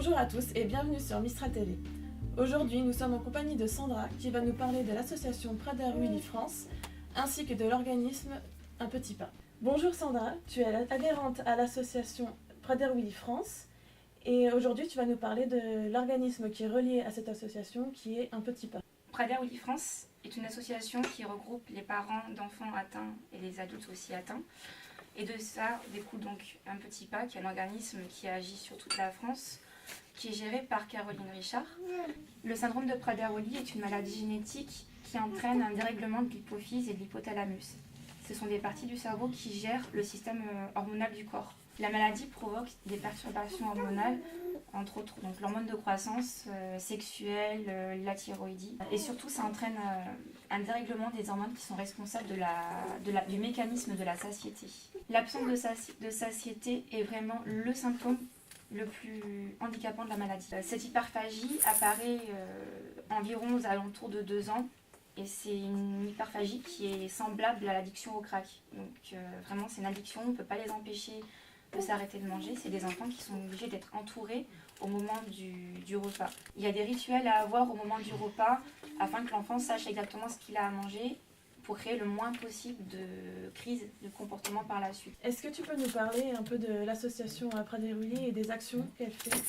Bonjour à tous et bienvenue sur Mistral TV. Aujourd'hui, nous sommes en compagnie de Sandra qui va nous parler de l'association Prader-Willi France ainsi que de l'organisme Un Petit Pas. Bonjour Sandra, tu es adhérente à l'association Prader-Willi France et aujourd'hui tu vas nous parler de l'organisme qui est relié à cette association qui est Un Petit Pas. Prader-Willi France est une association qui regroupe les parents d'enfants atteints et les adultes aussi atteints. Et de ça découle donc Un Petit Pas, qui est un organisme qui agit sur toute la France, qui est géré par Caroline Richard. Le syndrome de Prader-Willi est une maladie génétique qui entraîne un dérèglement de l'hypophyse et de l'hypothalamus. Ce sont des parties du cerveau qui gèrent le système hormonal du corps. La maladie provoque des perturbations hormonales, entre autres donc l'hormone de croissance sexuelle, la thyroïdie. Et surtout, ça entraîne un dérèglement des hormones qui sont responsables du mécanisme de la satiété. L'absence de satiété est vraiment le symptôme le plus handicapant de la maladie. Cette hyperphagie apparaît environ aux alentours de 2 ans. Et c'est une hyperphagie qui est semblable à l'addiction au crack. Donc vraiment, c'est une addiction, on ne peut pas les empêcher de s'arrêter de manger. C'est des enfants qui sont obligés d'être entourés au moment du repas. Il y a des rituels à avoir au moment du repas afin que l'enfant sache exactement ce qu'il a à manger pour créer le moins possible de crise de comportement par la suite. Est-ce que tu peux nous parler un peu de l'association Prader-Willi et des actions qu'elle fait ?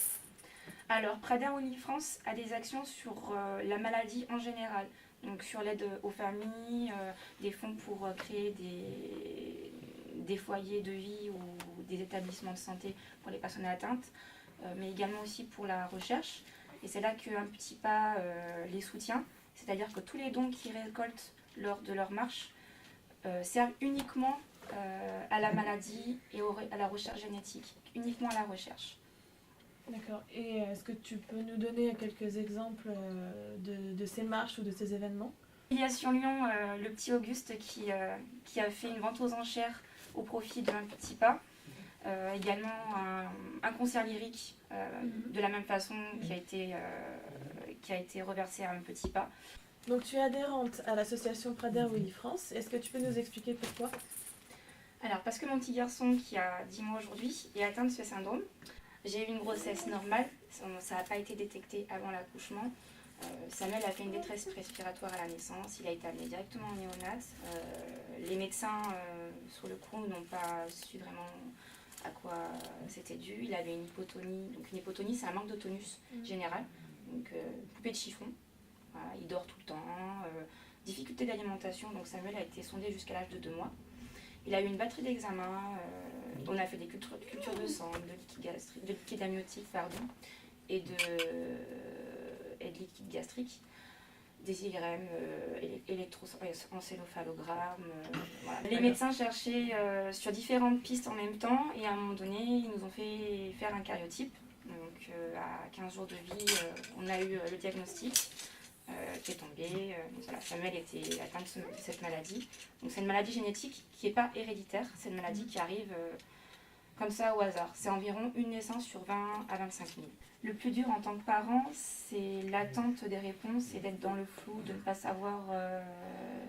Alors, Prader-Willi France a des actions sur la maladie en général. Donc sur l'aide aux familles, des fonds pour créer des foyers de vie ou des établissements de santé pour les personnes atteintes, mais également aussi pour la recherche. Et c'est là qu'Un Petit Pas les soutient, c'est-à-dire que tous les dons qu'ils récoltent lors de leur marche servent uniquement à la maladie et à la recherche génétique, uniquement à la recherche. D'accord. Et est-ce que tu peux nous donner quelques exemples de ces marches ou de ces événements ? Il y a sur Lyon le petit Auguste qui a fait une vente aux enchères au profit d'Un Petit Pas. Également un concert lyrique de la même façon qui a été reversé à Un Petit Pas. Donc tu es adhérente à l'association Prader-Willi France. Est-ce que tu peux nous expliquer pourquoi ? Alors parce que mon petit garçon qui a 10 mois aujourd'hui est atteint de ce syndrome. J'ai eu une grossesse normale, ça n'a pas été détecté avant l'accouchement. Samuel a fait une détresse respiratoire à la naissance, il a été amené directement en néonat. Les médecins, sur le coup, n'ont pas su vraiment à quoi c'était dû. Il avait une hypotonie. Donc une hypotonie, c'est un manque de tonus général. Donc poupée de chiffon, voilà, il dort tout le temps. Difficulté d'alimentation, donc Samuel a été sondé jusqu'à l'âge de 2 mois. Il a eu une batterie d'examens, on a fait des cultures de sang, de liquide amniotique, et de liquide gastrique, des IRM, électroencéphalogramme. Voilà. Les médecins cherchaient sur différentes pistes en même temps et à un moment donné, ils nous ont fait faire un karyotype. Donc à 15 jours de vie, on a eu le diagnostic. Qui est tombé. Voilà, Samuel était atteint de cette maladie. Donc c'est une maladie génétique qui n'est pas héréditaire, c'est une maladie qui arrive comme ça au hasard. C'est environ une naissance sur 20 à 25 000. Le plus dur en tant que parent, c'est l'attente des réponses et d'être dans le flou, de ne pas savoir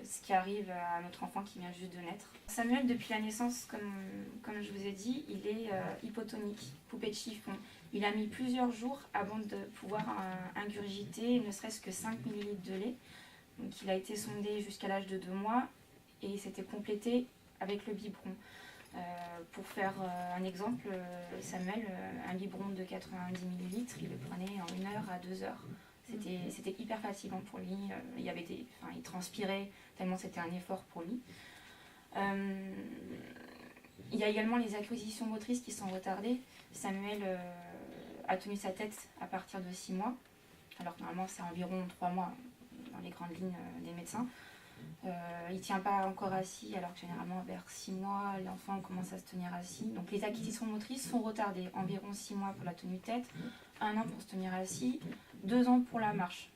ce qui arrive à notre enfant qui vient juste de naître. Samuel, depuis la naissance, comme je vous ai dit, il est hypotonique, poupée de chiffon. Il a mis plusieurs jours avant de pouvoir ingurgiter ne serait-ce que 5 ml de lait. Donc il a été sondé jusqu'à l'âge de 2 mois et s'était complété avec le biberon. Pour faire un exemple, Samuel, un biberon de 90 ml, il le prenait en 1 heure à 2 heures. C'était hyper fatigant pour lui. Il transpirait tellement c'était un effort pour lui. Il y a également les acquisitions motrices qui sont retardées. Samuel a tenu sa tête à partir de 6 mois, alors que normalement c'est environ 3 mois dans les grandes lignes des médecins. Il ne tient pas encore assis, alors que généralement vers 6 mois, l'enfant commence à se tenir assis. Donc les acquisitions motrices sont retardées, environ 6 mois pour la tenue de tête, 1 an pour se tenir assis, 2 ans pour la marche.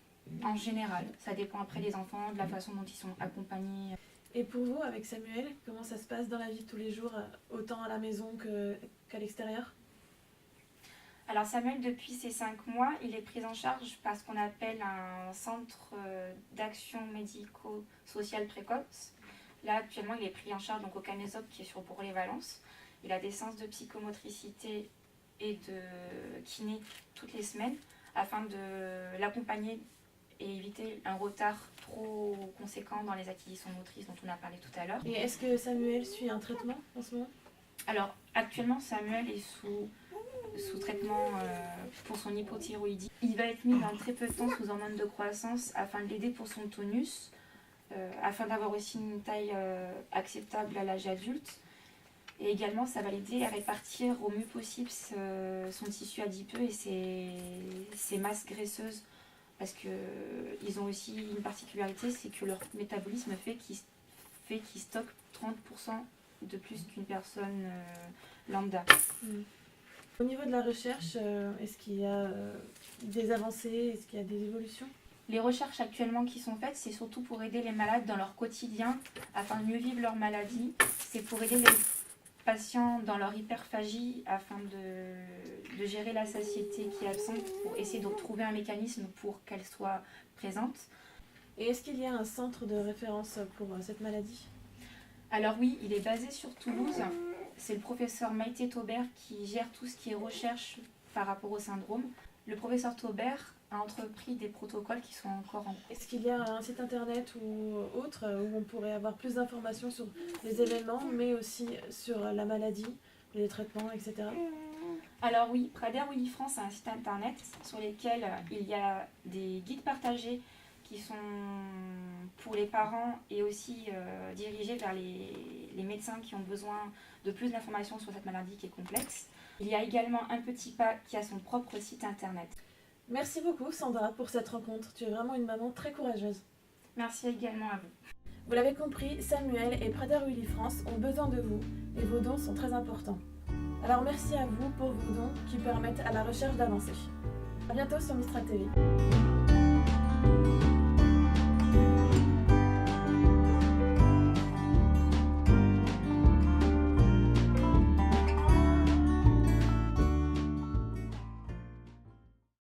En général, ça dépend après des enfants, de la façon dont ils sont accompagnés. Et pour vous, avec Samuel, comment ça se passe dans la vie de tous les jours, autant à la maison qu'à l'extérieur ? Alors Samuel, depuis ses 5 mois, il est pris en charge par ce qu'on appelle un centre d'action médico-sociale précoce. Là, actuellement, il est pris en charge donc, au Camésop qui est sur Bourg-les-Valences. Il a des séances de psychomotricité et de kiné toutes les semaines afin de l'accompagner et éviter un retard trop conséquent dans les acquisitions motrices dont on a parlé tout à l'heure. Et est-ce que Samuel suit un traitement en ce moment? Alors actuellement Samuel est sous traitement pour son hypothyroïdie. Il va être mis dans très peu de temps sous hormones de croissance afin de l'aider pour son tonus, afin d'avoir aussi une taille acceptable à l'âge adulte. Et également, ça va l'aider à répartir au mieux possible son tissu adipeux et ses masses graisseuses. Parce qu'ils ont aussi une particularité, c'est que leur métabolisme fait qu'ils stockent 30% de plus qu'une personne lambda. Au niveau de la recherche, est-ce qu'il y a des avancées, est-ce qu'il y a des évolutions? Les recherches actuellement qui sont faites, c'est surtout pour aider les malades dans leur quotidien afin de mieux vivre leur maladie. C'est pour aider les patients dans leur hyperphagie afin de gérer la satiété qui est absente, pour essayer de trouver un mécanisme pour qu'elle soit présente. Et est-ce qu'il y a un centre de référence pour cette maladie? Alors oui, il est basé sur Toulouse. C'est le professeur Maïté Taubert qui gère tout ce qui est recherche par rapport au syndrome. Le professeur Taubert a entrepris des protocoles qui sont encore en cours. Est-ce qu'il y a un site internet ou autre où on pourrait avoir plus d'informations sur les événements, mais aussi sur la maladie, les traitements, etc. Alors oui, Prader Willi France a un site internet sur lequel il y a des guides partagés qui sont pour les parents et aussi dirigés vers les médecins qui ont besoin de plus d'informations sur cette maladie qui est complexe. Il y a également Un Petit Pas qui a son propre site internet. Merci beaucoup Sandra pour cette rencontre, tu es vraiment une maman très courageuse. Merci également à vous. Vous l'avez compris, Samuel et Prader Willi France ont besoin de vous et vos dons sont très importants. Alors merci à vous pour vos dons qui permettent à la recherche d'avancer. A bientôt sur Mistral TV.